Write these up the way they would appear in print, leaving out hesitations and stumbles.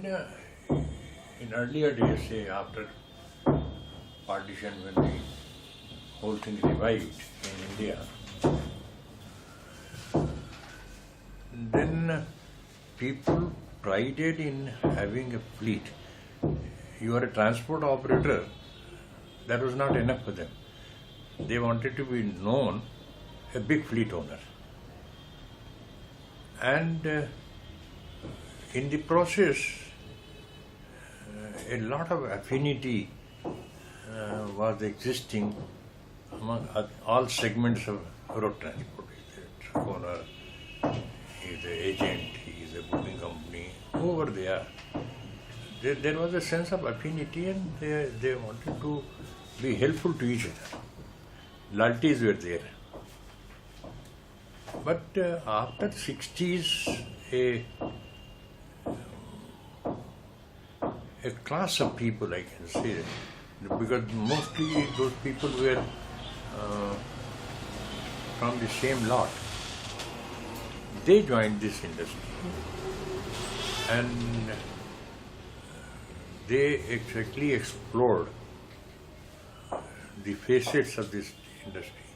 in earlier days, say after partition, when the whole thing revived in India, then people prided in having a fleet. You are a transport operator, that was not enough for them. They wanted to be known a big fleet owner. And in the process, a lot of affinity was existing among all segments of road transport. He's a truck owner, he's an agent, he's a booking company, whoever they are. There was a sense of affinity, and they wanted to be helpful to each other. Loyalties were there. But after the 60s, a class of people, I can say, because mostly those people were from the same lot, they joined this industry and they exactly explored the facets of this industry,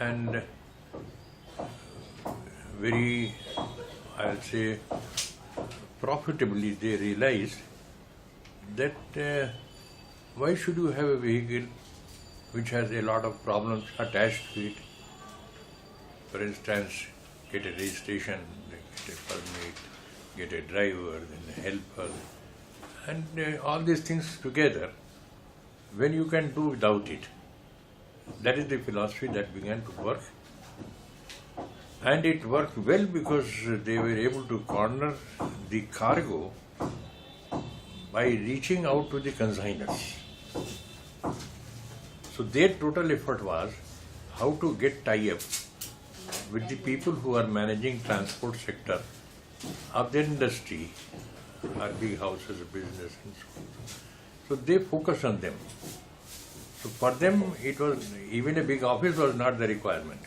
and very, I'll say, profitably they realized that why should you have a vehicle which has a lot of problems attached to it? For instance, get a registration, get a permit, get a driver, then a helper, and all these things together, when you can do without it. That is the philosophy that began to work. And it worked well because they were able to corner the cargo by reaching out to the consignors. So their total effort was how to get tie-up with the people who are managing transport sector of their industry, or big houses, business, and so on. So they focus on them. So for them, it was, even a big office was not the requirement.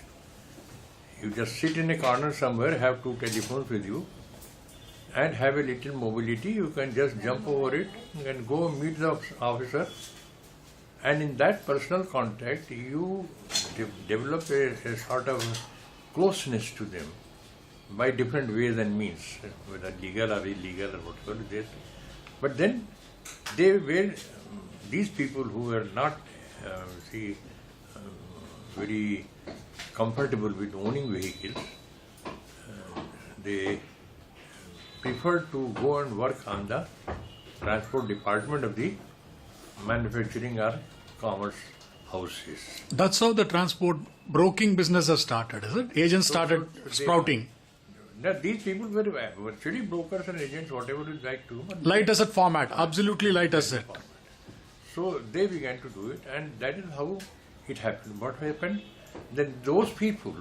You just sit in a corner somewhere, have two telephones with you, and have a little mobility. You can just jump over it and go meet the officer. And in that personal contact, you develop a sort of closeness to them by different ways and means, whether legal or illegal or whatever it is. But then they were, these people who were not very comfortable with owning vehicles, they preferred to go and work on the transport department of the manufacturing or commerce houses. That's how the transport broking business has started, is it? Agents started sprouting. These people were virtually brokers and agents, whatever you like to. Light asset format, absolutely light asset. So they began to do it, and that is how it happened. What happened? Then those people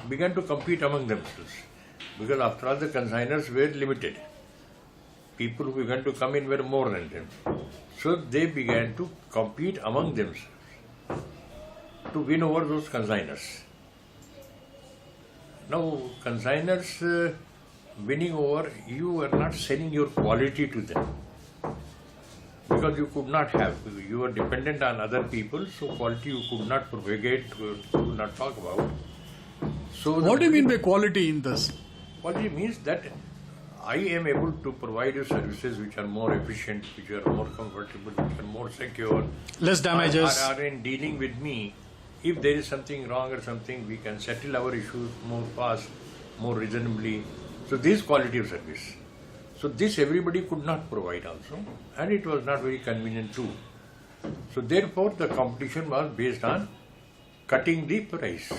began to compete among themselves, because after all the consignors were limited. People who began to come in were more than them. So they began to compete among themselves to win over those consignors. Now, consignors winning over, you are not selling your quality to them, because you could not have. You were dependent on other people, so quality you could not propagate, could not talk about. So what do you mean by quality in this? Quality means that I am able to provide you services which are more efficient, which are more comfortable, which are more secure. Less damages. Or in dealing with me, if there is something wrong or something, we can settle our issues more fast, more reasonably. So this quality of service. So this everybody could not provide also, and it was not very convenient too. So therefore the competition was based on cutting the price.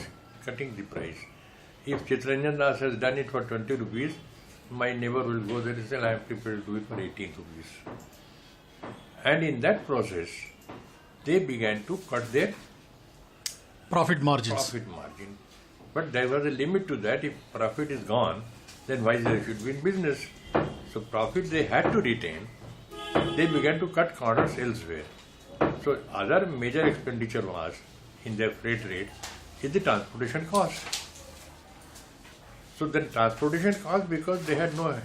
If Chittaranjan Das has done it for 20 rupees, my neighbor will go there and say, I am prepared to do it for 18 rupees. And in that process, they began to cut their profit margins. But there was a limit to that. If profit is gone, then why they should be in business? So profit they had to retain. They began to cut corners elsewhere. So other major expenditure was in their freight rate is the transportation cost. So the transportation cost, because they had no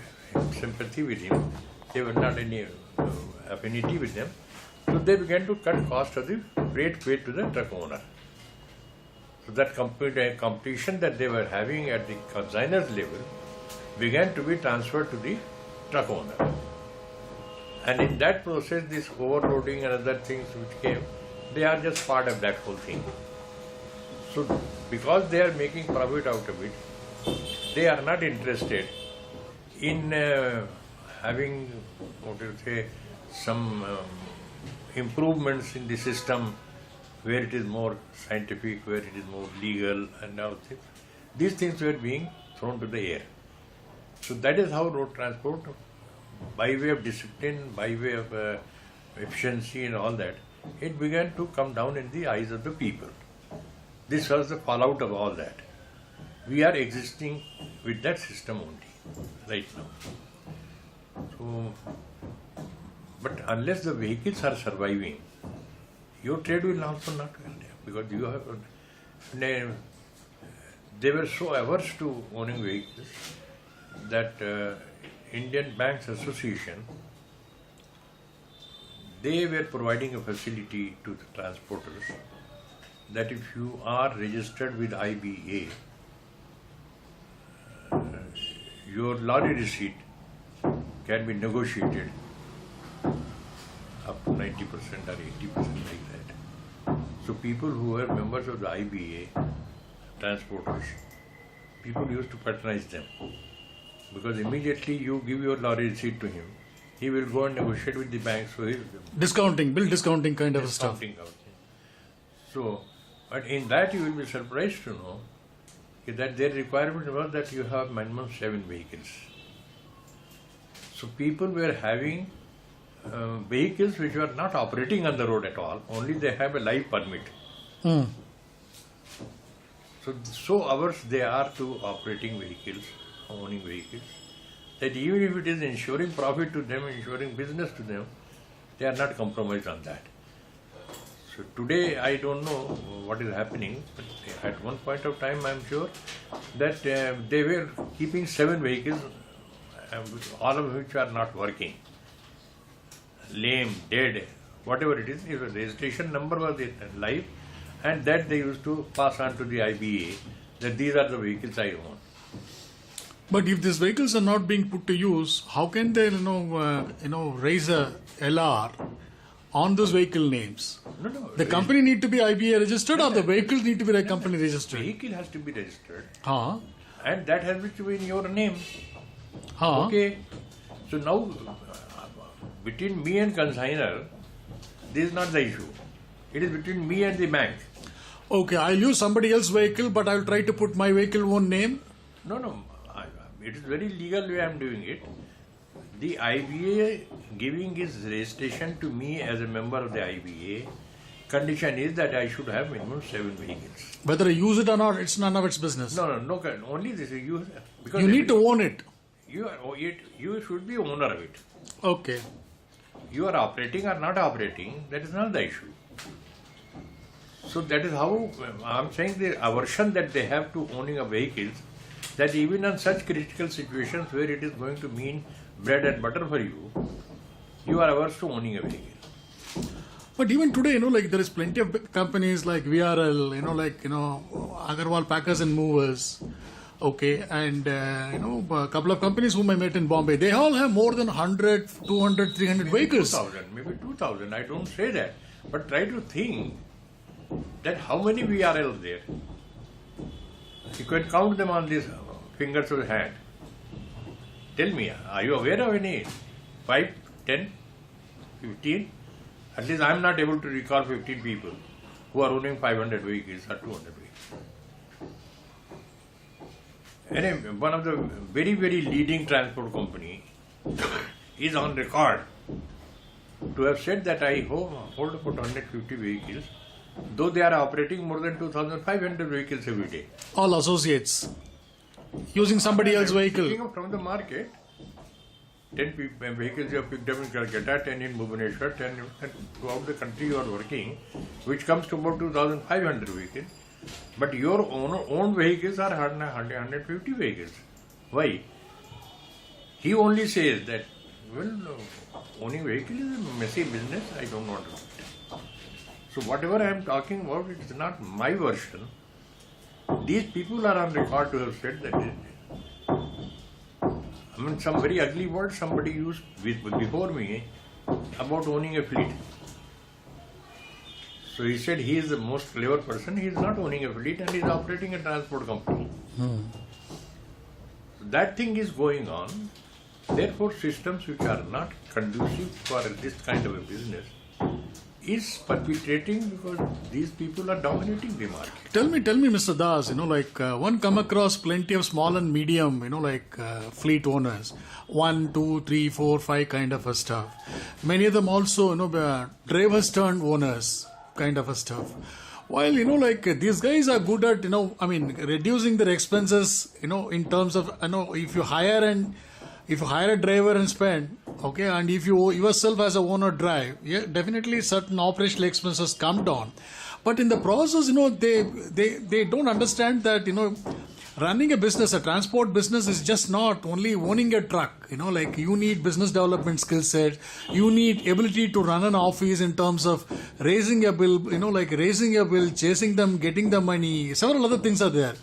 sympathy with him. They were not any affinity with them. So they began to cut cost of the freight paid to the truck owner. So that competition that they were having at the consignor's level began to be transferred to the truck owner. And in that process, this overloading and other things which came, they are just part of that whole thing. So because they are making profit out of it, they are not interested in having, what do you say, some improvements in the system where it is more scientific, where it is more legal and all things. These things were being thrown to the air. So that is how road transport, by way of discipline, by way of efficiency and all that, it began to come down in the eyes of the people. This was the fallout of all that. We are existing with that system only right now. So, but unless the vehicles are surviving, your trade will also not continue, because you have. They were so averse to owning vehicles that Indian Banks Association, they were providing a facility to the transporters that if you are registered with IBA, your lorry receipt can be negotiated up to 90% or 80% like that. So people who were members of the IBA, transporters, people used to patronize them, because immediately you give your lorry receipt to him, he will go and negotiate with the bank. So he Discounting, bill discounting kind of stuff. So, but in that you will be surprised to know that their requirement was that you have minimum 7 vehicles. So people were having vehicles which were not operating on the road at all, only they have a live permit. So averse they are to operating vehicles, owning vehicles, that even if it is ensuring profit to them, ensuring business to them, they are not compromised on that. So today I don't know what is happening, but at one point of time I am sure that they were keeping 7 vehicles, all of which are not working. Lame, dead, whatever it is, the registration number was live, and that they used to pass on to the IBA that these are the vehicles I own. But if these vehicles are not being put to use, how can they, raise a LR on those vehicle names? No. The company need to be IBA registered, or the vehicles need to be company registered? Vehicle has to be registered, Huh? and that has to be in your name. Huh? Okay. So now, between me and consignor, this is not the issue. It is between me and the bank. Okay, I'll use somebody else's vehicle, but I'll try to put my vehicle own name. No. It is very legal way I am doing it. The IBA giving his registration to me as a member of the IBA, condition is that I should have minimum 7 vehicles. Whether I use it or not, it's none of its business. No. Only this is you. Because You need to own it. You should be owner of it. Okay. You are operating or not operating, that is not the issue. So that is how I am saying the aversion that they have to owning a vehicle, that even in such critical situations where it is going to mean bread and butter for you, you are averse to owning a vehicle. But even today, there is plenty of big companies like VRL, Agarwal Packers and Movers, okay, and, a couple of companies whom I met in Bombay, they all have more than 100, 200, 300 vehicles. 2,000, maybe 2,000, I don't say that. But try to think that how many VRLs there. You can count them on these fingers of the hand. Tell me, are you aware of any 5, 10, 15? At least I am not able to recall 15 people who are owning 500 vehicles or 200 vehicles. Anyway, one of the very, very leading transport company is on record to have said that I hold about 150 vehicles, though they are operating more than 2,500 vehicles every day. All associates. Using somebody else's vehicle. Picking up from the market, 10 vehicles you have picked up in Calcutta, 10 in Bhubaneswar, 10 throughout the country you are working, which comes to about 2,500 vehicles. But your own vehicles are 150 vehicles. Why? He only says that, well, owning vehicle is a messy business, I don't want to do it. So whatever I am talking about, it is not my version. These people are on record to have said that I mean, some very ugly words somebody used before me about owning a fleet. So he said he is the most clever person, he is not owning a fleet and he is operating a transport company. So that thing is going on. Therefore, systems which are not conducive for this kind of a business is perpetrating because these people are dominating the market. Tell me, Mr. Das, one come across plenty of small and medium, fleet owners, 1, 2, 3, 4, 5 kind of a stuff. Many of them also, drivers turned owners kind of a stuff. While, these guys are good at, reducing their expenses, in terms of, if you hire a driver and spend, okay, and if you yourself as a owner drive, yeah, definitely certain operational expenses come down. But in the process, they don't understand that, running a business, a transport business is just not only owning a truck, you need business development skill set, you need ability to run an office in terms of raising a bill, chasing them, getting the money, several other things are there.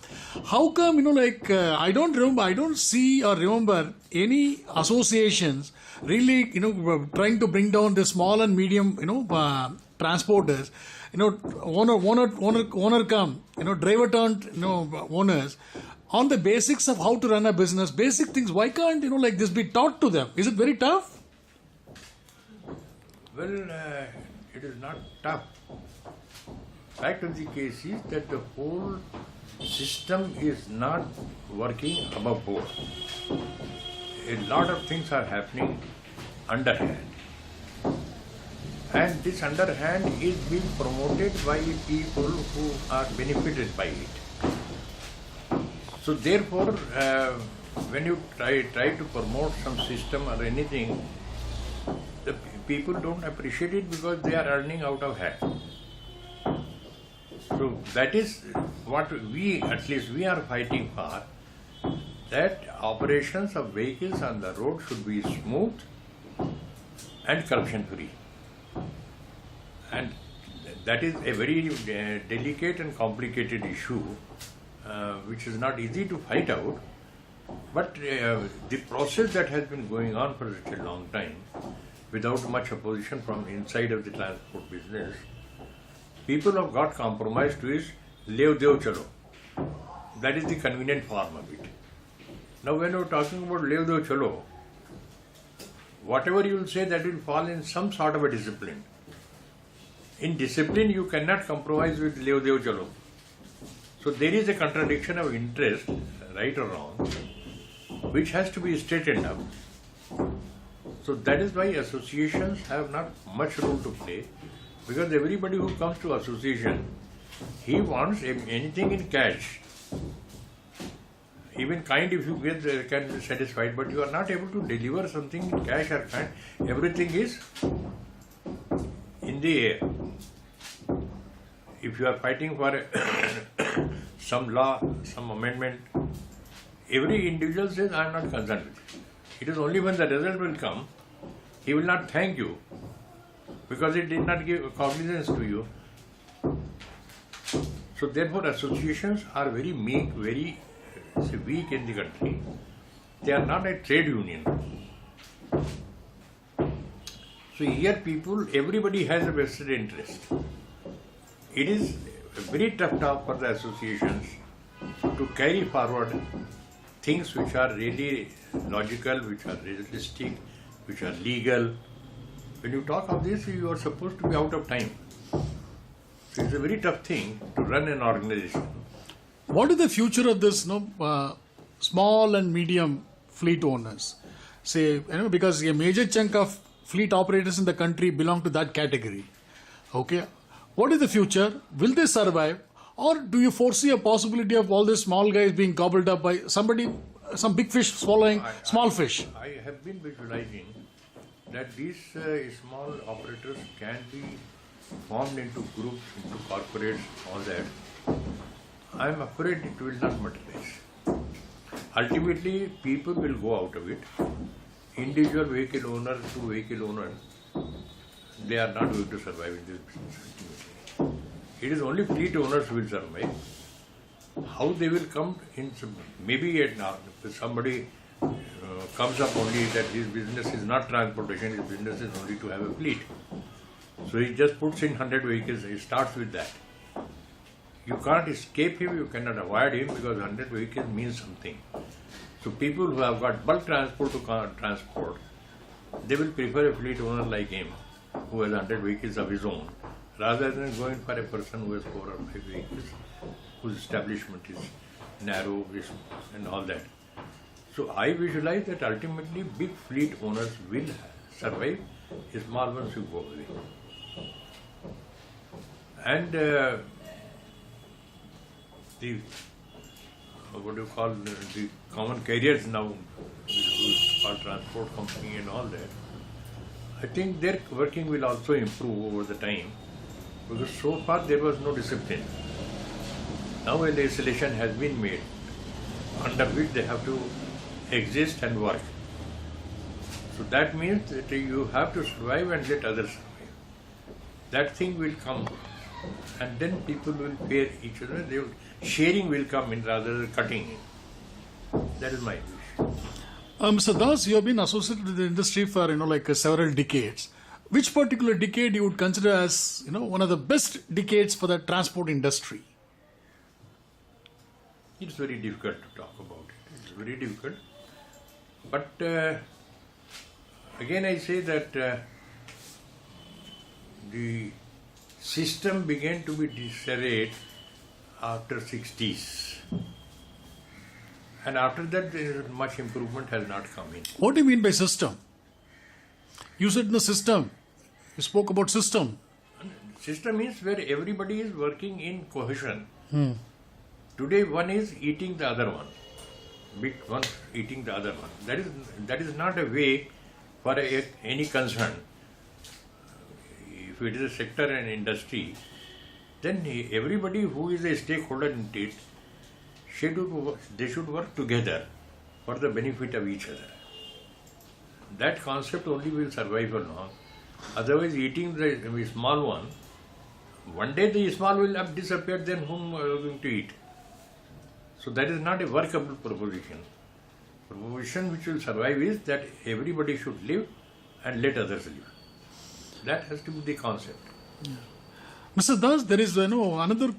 How come, I don't see or remember any associations really, trying to bring down the small and medium, transporters, owner come, driver turned, owners, on the basics of how to run a business, basic things. Why can't, this be taught to them? Is it very tough? Well, it is not tough. Fact of the case is that the whole system is not working above board. A lot of things are happening underhand. And this underhand is being promoted by people who are benefited by it. So therefore, when you try to promote some system or anything, the people don't appreciate it because they are earning out of hand. So that is what at least we are fighting for, that operations of vehicles on the road should be smooth and corruption free. And that is a very delicate and complicated issue, which is not easy to fight out. But the process that has been going on for such a long time, without much opposition from inside of the transport business, people have got compromised to is lev dev chalo. That is the convenient form of it. Now when you're talking about lev dev chalo, whatever you will say, that will fall in some sort of a discipline. In discipline, you cannot compromise with lev dev chalo. So there is a contradiction of interest, right or wrong, which has to be straightened out. So that is why associations have not much role to play, because everybody who comes to association, he wants anything in cash. Even kind, if you get, can be satisfied, but you are not able to deliver something in cash or kind. Everything is in the air. If you are fighting for some law, some amendment, every individual says, I am not concerned with it. It is only when the result will come, he will not thank you because it did not give cognizance to you. So therefore associations are very meek, very weak in the country. They are not a trade union. So here people, everybody has a vested interest. It is a very tough task for the associations to carry forward things which are really logical, which are realistic, which are legal. When you talk of this, you are supposed to be out of time. So it's a very tough thing to run an organization. What is the future of this small and medium fleet owners? Say, because a major chunk of fleet operators in the country belong to that category. Okay, what is the future? Will they survive? Or do you foresee a possibility of all these small guys being gobbled up by somebody, some big fish swallowing small fish? I have been visualizing that these small operators can be formed into groups, into corporates, all that. I am afraid it will not materialize. ultimately people will go out of it. Individual vehicle owner to vehicle owner, they are not going to survive in this business ultimately. It is only fleet owners who will survive. How they will come in, maybe if somebody comes up only that his business is not transportation, his business is only to have a fleet. So he just puts in 100 vehicles, he starts with that. You can't escape him, you cannot avoid him because 100 vehicles means something. So people who have got bulk transport to transport, they will prefer a fleet owner like him who has 100 vehicles of his own rather than going for a person who has 4 or 5 vehicles whose establishment is narrow and all that. So I visualize that ultimately big fleet owners will survive, small ones will go away. And the what do you call the common carriers now, called transport company and all that, I think their working will also improve over the time because so far there was no discipline. Now a legislation has been made under which they have to exist and work. So that means that you have to survive and let others survive. That thing will come and then people will pay each other. Sharing will come in rather than cutting in. That is my wish. Mr. Das, you have been associated with the industry for several decades. Which particular decade you would consider as one of the best decades for the transport industry? It's very difficult to talk about it. It's very difficult. But again I say that the system began to be disarrayed after 60s. And after that, much improvement has not come in. What do you mean by system? You said in the system. You spoke about system. System is where everybody is working in cohesion. Today, one is eating the other one. Big one eating the other one. That is not a way for any concern. If it is a sector and industry, then everybody who is a stakeholder in it, they should work together for the benefit of each other. That concept only will survive for long. Otherwise, eating the small one day the small will have disappeared, then whom are you going to eat? So that is not a workable proposition. Proposition which will survive is that everybody should live and let others live. That has to be the concept. Yeah. Mr. Das, there is another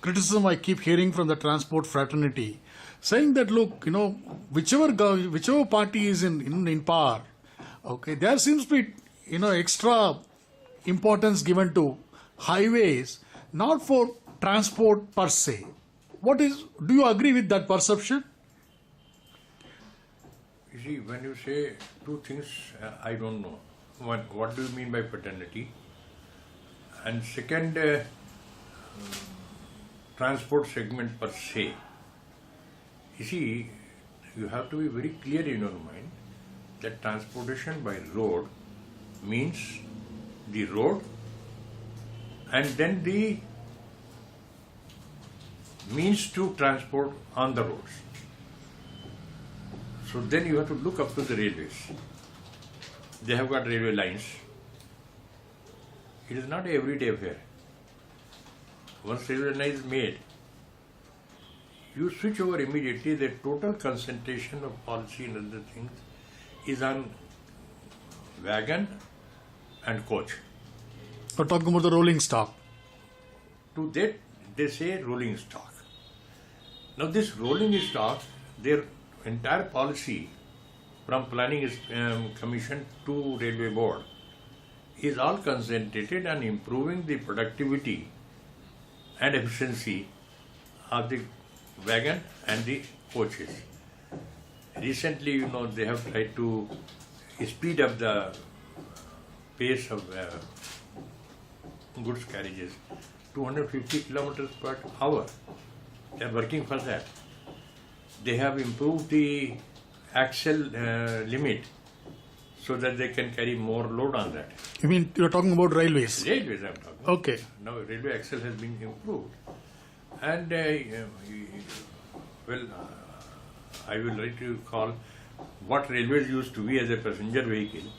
criticism I keep hearing from the transport fraternity, saying that look, whichever party is in power, okay, there seems to be extra importance given to highways, not for transport per se. Do you agree with that perception? You see, when you say two things, I don't know. One, what do you mean by fraternity? And second, transport segment per se. You see, you have to be very clear in your mind that transportation by road means the road and then the means to transport on the roads. So then you have to look up to the railways. They have got railway lines. It is not an everyday affair. Once railway line is made, you switch over immediately. The total concentration of policy and other things is on wagon and coach. We're talking about the rolling stock. To that, they say rolling stock. Now this rolling stock, their entire policy from planning commission to railway board is all concentrated on improving the productivity and efficiency of the wagon and the coaches. Recently, they have tried to speed up the pace of goods carriages, 250 kilometers per hour. They are working for that. They have improved the axle limit so that they can carry more load on that. You mean you're talking about railways? Railways I'm talking. Okay. Now railway axle has been improved. And I will like to call what railways used to be as a passenger vehicle,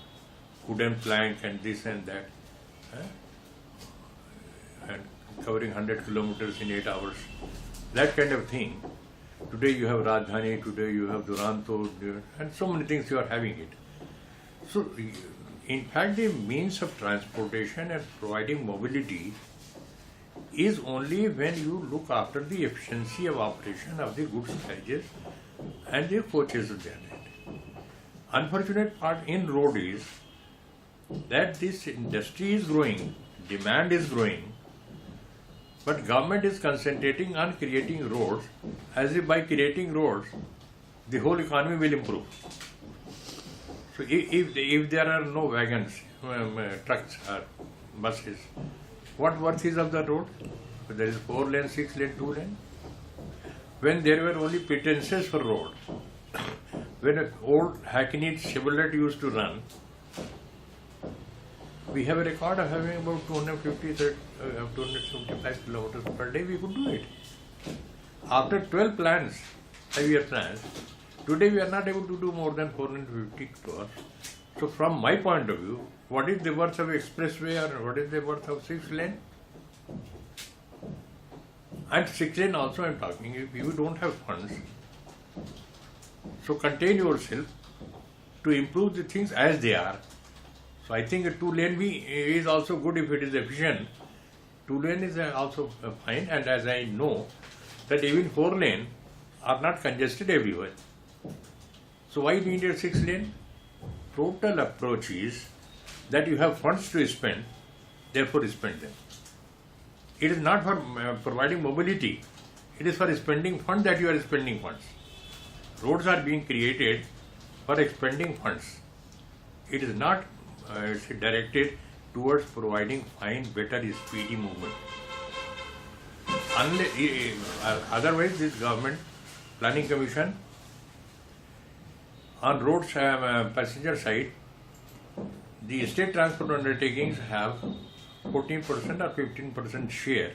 wooden plank and this and that, and covering 100 kilometers in 8 hours, that kind of thing. Today you have Rajdhani, today you have Duranto, and so many things you are having it. So, in fact, the means of transportation and providing mobility is only when you look after the efficiency of operation of the goods carriages and the coaches of that. Unfortunate part in road is that this industry is growing, demand is growing, but government is concentrating on creating roads as if by creating roads the whole economy will improve. So if there are no wagons, trucks or buses, what worth is of the road? So there is 4 lane, 6 lane, 2 lane. When there were only pretenses for road, when an old hackneyed Chevrolet used to run, we have a record of having about 275 kilometers per day. We could do it. After 12 plans, 5-year plans, today we are not able to do more than 450 hours. So from my point of view, what is the worth of expressway or what is the worth of 6 lane? And 6 lane also I am talking, if you don't have funds, so contain yourself to improve the things as they are. So I think a 2 lane is also good if it is efficient. 2 lane is also fine, and as I know that even 4 lane are not congested everywhere. So why need a 6 lane? Total approach is that you have funds to spend, therefore spend them. It is not for providing mobility, it is for spending funds that you are spending funds. Roads are being created for expending funds. It is not directed towards providing fine, better, speedy movement. Otherwise, this government planning commission on roads passenger side, the state transport undertakings have 14% or 15% share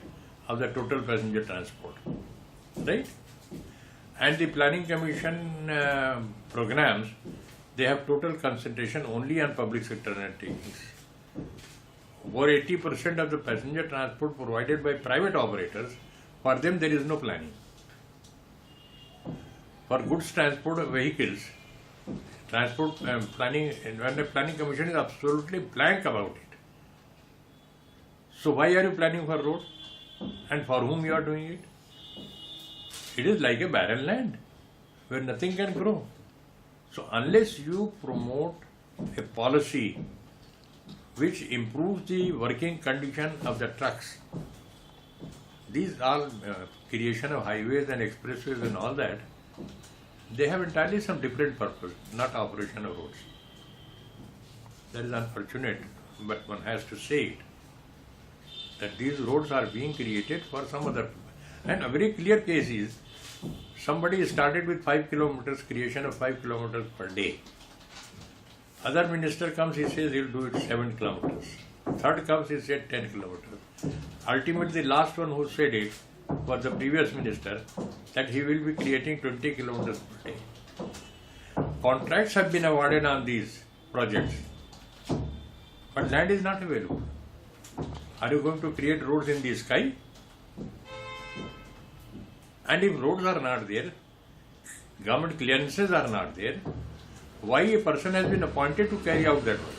of the total passenger transport, right? And the planning commission programs, they have total concentration only on public sector undertakings. Over 80% of the passenger transport provided by private operators, for them there is no planning. For goods transport vehicles, transport planning, when the planning commission is absolutely blank about it. So why are you planning for road? And for whom you are doing it? It is like a barren land where nothing can grow. So unless you promote a policy which improves the working condition of the trucks, these all creation of highways and expressways and all that, they have entirely some different purpose, not operation of roads. That is unfortunate, but one has to say it, that these roads are being created for some other. And a very clear case is, somebody started with 5 kilometers, creation of 5 kilometers per day. Other minister comes, he says he'll do it 7 kilometers. Third comes, he said 10 kilometers. Ultimately, the last one who said it was the previous minister, that he will be creating 20 kilometers per day. Contracts have been awarded on these projects, but land is not available. Are you going to create roads in the sky? And if roads are not there, government clearances are not there, why a person has been appointed to carry out that work?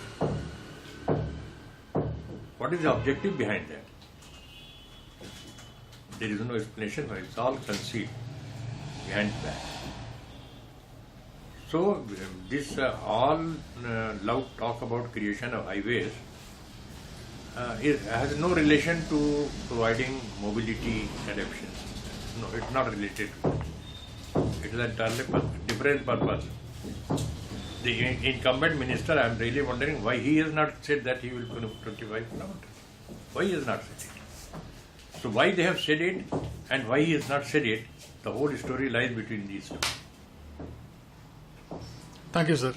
What is the objective behind that? There is no explanation, but it's all conceit behind that. So this all loud talk about creation of highways has no relation to providing mobility and efficiency. No, it's not related to it. It is entirely different purpose. The incumbent minister, I am really wondering why he has not said that he will put 25 kilometers. Why he has not said it? So why they have said it and why he has not said it, the whole story lies between these two. Thank you, sir.